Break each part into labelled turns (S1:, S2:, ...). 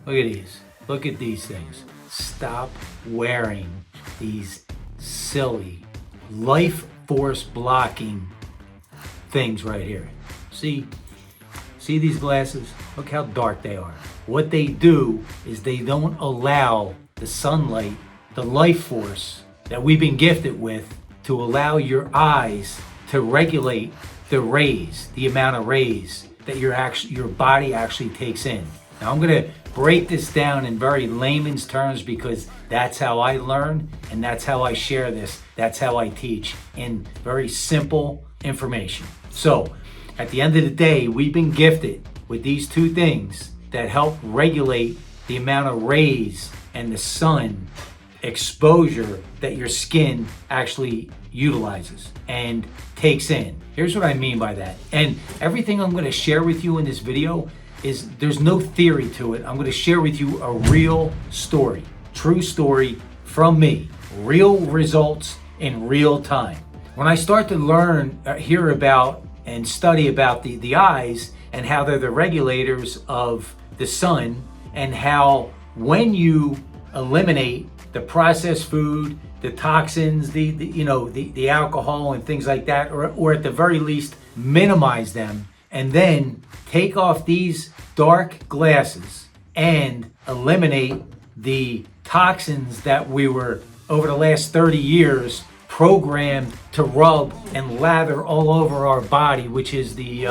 S1: Look at these. Look at these things. Stop wearing these silly life force blocking things right here. See these glasses? Look how dark they are. What they do is they don't allow the sunlight, the life force that we've been gifted with, to allow your eyes to regulate the rays, the amount of rays that your body actually takes in. Now I'm gonna break this down in very layman's terms because that's how I learn and that's how I share this. That's how I teach, in very simple information. So at the end of the day, we've been gifted with these two things that help regulate the amount of rays and the sun exposure that your skin actually utilizes and takes in. Here's what I mean by that. And everything I'm going to share with you in this video is, there's no theory to it. I'm going to share with you a real story, true story from me, real results in real time. When I start to learn, hear about and study about the eyes and how they're the regulators of the sun, and how when you eliminate the processed food, the toxins, the alcohol and things like that, or at the very least minimize them, and then take off these dark glasses and eliminate the toxins that we were, over the last 30 years, programmed to rub and lather all over our body, which is the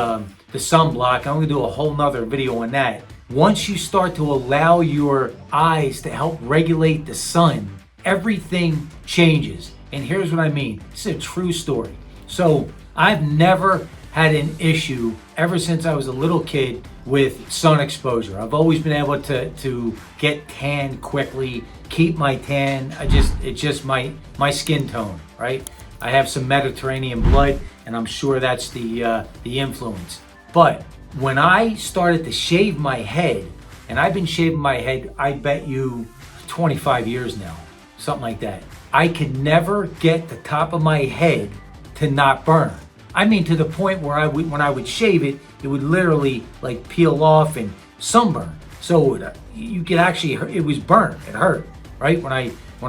S1: sunblock. I'm gonna do a whole nother video on that. Once you start to allow your eyes to help regulate the sun, everything changes. And here's what I mean. This is a true story. So I've never had an issue ever since I was a little kid with sun exposure. I've always been able to get tan quickly, keep my tan. It's just my skin tone, right? I have some Mediterranean blood, and I'm sure that's the influence. But when I started to shave my head, and I've been shaving my head, I bet you 25 years now, something like that. I could never get the top of my head to not burn. I mean, to the point where when I would shave it, it would literally like peel off and sunburn. So you could actually, it was burnt, it hurt, right? When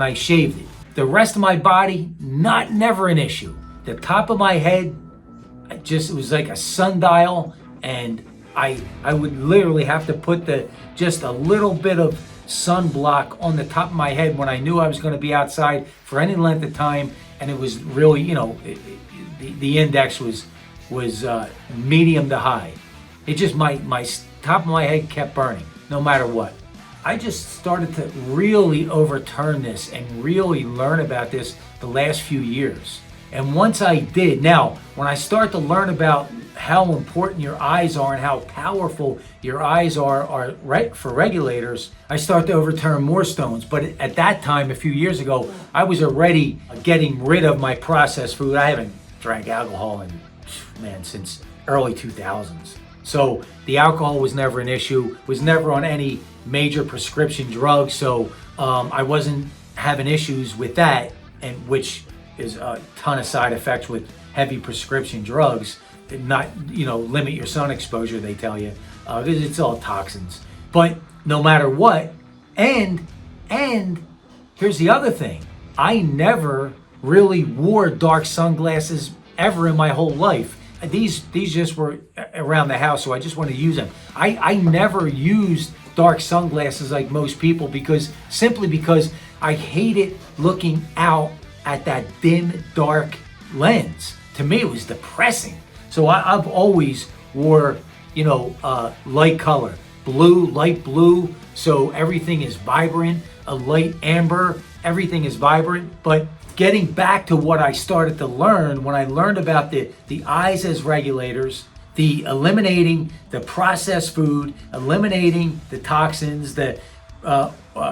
S1: I shaved it. The rest of my body, never an issue. The top of my head, it was like a sundial, and I would literally have to put just a little bit of sunblock on the top of my head when I knew I was going to be outside for any length of time, and it was really, the index was medium to high. It just, my top of my head kept burning no matter what. I just started to really overturn this and really learn about this the last few years. And once I did, now when I start to learn about how important your eyes are and how powerful your eyes are right for regulators, I start to overturn more stones. But at that time, a few years ago, I was already getting rid of my processed food. I haven't drank alcohol since early 2000s. So the alcohol was never an issue, was never on any major prescription drugs. So I wasn't having issues with that, and which is a ton of side effects with heavy prescription drugs. Not, limit your sun exposure, they tell you. It's all toxins. But no matter what, and here's the other thing. I never really wore dark sunglasses ever in my whole life. These just were around the house, so I just wanted to use them. I never used dark sunglasses like most people, simply because I hated looking out at that dim, dark lens. To me, it was depressing. So I've always wore, light color, blue, light blue. So everything is vibrant, a light amber, everything is vibrant. But getting back to what I started to learn when I learned about the eyes as regulators, the eliminating the processed food, eliminating the toxins, the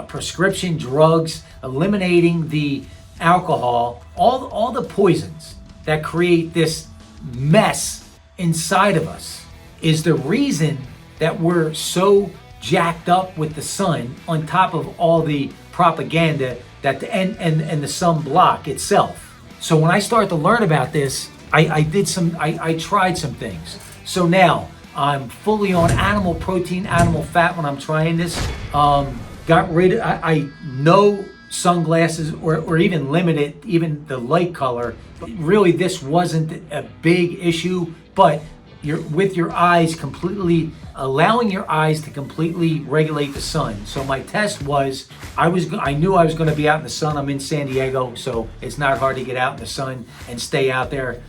S1: prescription drugs, eliminating the alcohol, all the poisons that create this mess inside of us, is the reason that we're so jacked up with the sun, on top of all the propaganda and the sunblock itself. So when I started to learn about this, I tried some things. So now I'm fully on animal protein, animal fat when I'm trying this. Got rid of, I no sunglasses or even limited, even the light color. Really, this wasn't a big issue, but with your eyes completely, allowing your eyes to completely regulate the sun. So my test was, I knew I was going to be out in the sun. I'm in San Diego, so it's not hard to get out in the sun and stay out there.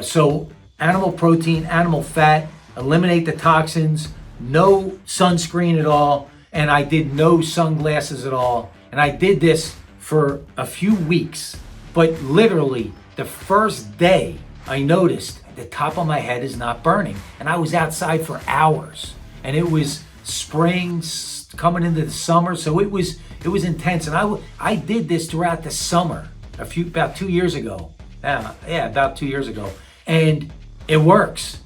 S1: So animal protein, animal fat, eliminate the toxins, no sunscreen at all, and I did no sunglasses at all. And I did this for a few weeks, but literally the first day I noticed the top of my head is not burning. And I was outside for hours, and it was spring coming into the summer, so it was intense. And I did this throughout the summer about 2 years ago. About 2 years ago. And it works.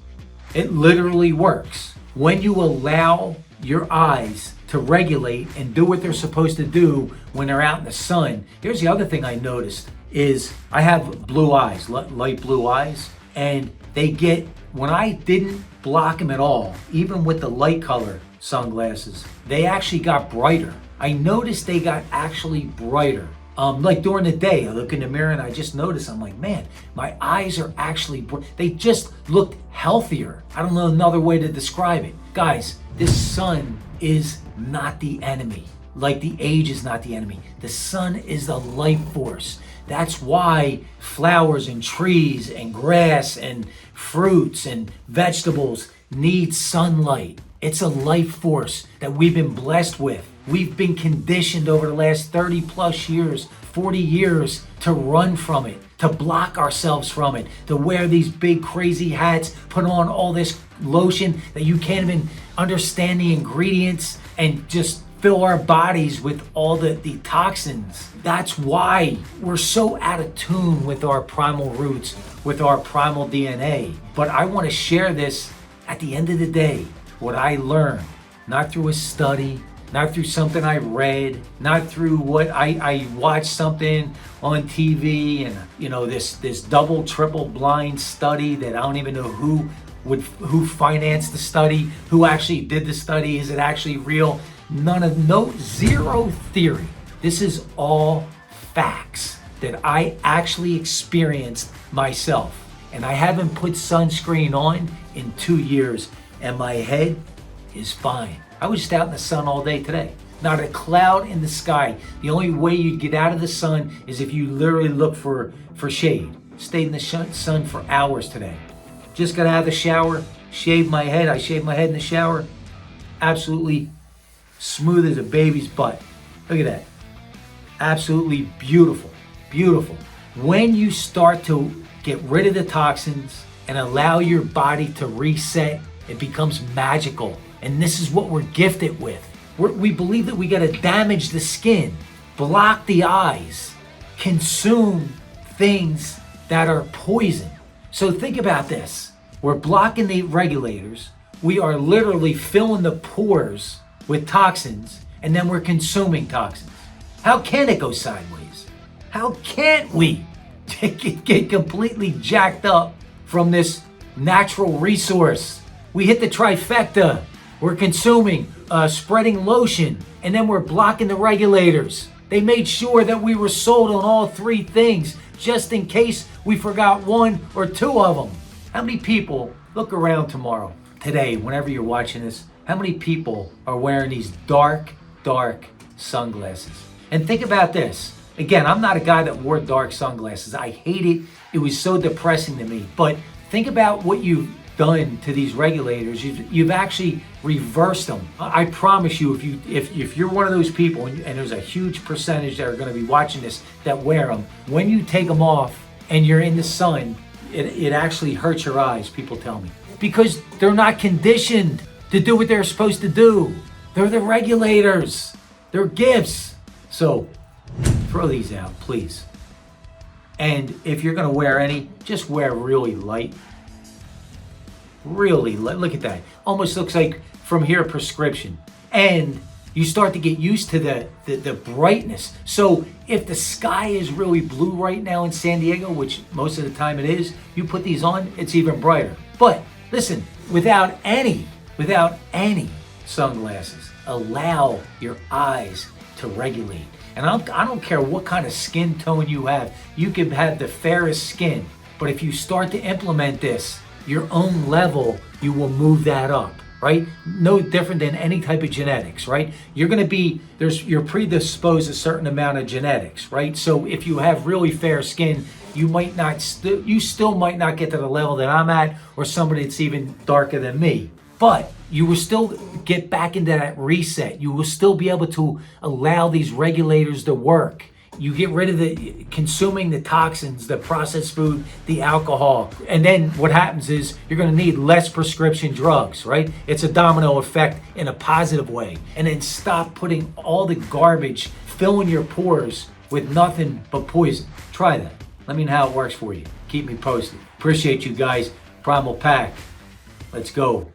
S1: It literally works. When you allow your eyes to regulate and do what they're supposed to do when they're out in the sun. Here's the other thing I noticed is I have blue eyes, light blue eyes, and when I didn't block them at all, even with the light color sunglasses, they actually got brighter. I noticed they got actually brighter. Like during the day, I look in the mirror and I just notice, I'm like, man, my eyes are actually, they just looked healthier. I don't know another way to describe it. Guys, this sun is not the enemy. Like the age is not the enemy. The sun is the life force. That's why flowers and trees and grass and fruits and vegetables need sunlight. It's a life force that we've been blessed with. We've been conditioned over the last 30 plus years, 40 years to run from it, to block ourselves from it, to wear these big crazy hats, put on all this lotion that you can't even understand the ingredients, and just fill our bodies with all the toxins. That's why we're so out of tune with our primal roots, with our primal DNA. But I want to share this at the end of the day, what I learned, not through a study, not through something I read, not through what I watched something on TV and this double, triple blind study that I don't even know who financed the study, who actually did the study, is it actually real? Zero theory. This is all facts that I actually experienced myself. And I haven't put sunscreen on in 2 years, and my head is fine. I was just out in the sun all day today. Not a cloud in the sky. The only way you'd get out of the sun is if you literally look for shade. Stayed in the sun for hours today. Just got out of the shower, shaved my head. I shaved my head in the shower. Absolutely smooth as a baby's butt. Look at that. Absolutely beautiful, beautiful. When you start to get rid of the toxins and allow your body to reset, it becomes magical. And this is what we're gifted with. We believe that we gotta damage the skin, block the eyes, consume things that are poison. So think about this. We're blocking the regulators. We are literally filling the pores with toxins, and then we're consuming toxins. How can it go sideways? How can't we get completely jacked up from this natural resource? We hit the trifecta. We're consuming, spreading lotion, and then we're blocking the regulators. They made sure that we were sold on all three things, just in case we forgot one or two of them. How many people, look around today, whenever you're watching this, how many people are wearing these dark sunglasses? And think about this. Again, I'm not a guy that wore dark sunglasses. I hate it. It was so depressing to me. But think about what you've done to these regulators. You've actually reversed them. I promise you, if you're one of those people, and there's a huge percentage that are going to be watching this that wear them, when you take them off and you're in the sun, it actually hurts your eyes, people tell me. Because they're not conditioned to do what they're supposed to do. They're the regulators. They're gifts. So throw these out, please. And if you're going to wear any, just wear really light. Really light. Look at that. Almost looks like from here a prescription. And you start to get used to the brightness. So if the sky is really blue right now in San Diego, which most of the time it is, you put these on, it's even brighter. But Listen, without any sunglasses, allow your eyes to regulate. And I don't care what kind of skin tone you have. You can have the fairest skin, but if you start to implement this, your own level, you will move that up, right? No different than any type of genetics, right? You're predisposed to a certain amount of genetics, right? So if you have really fair skin, you still might not get to the level that I'm at, or somebody that's even darker than me. But you will still get back into that reset. You will still be able to allow these regulators to work. You get rid of consuming the toxins, the processed food, the alcohol. And then what happens is you're going to need less prescription drugs, right? It's a domino effect in a positive way. And then stop putting all the garbage, filling your pores with nothing but poison. Try that. Let me know how it works for you. Keep me posted. Appreciate you guys. Primal Pack. Let's go.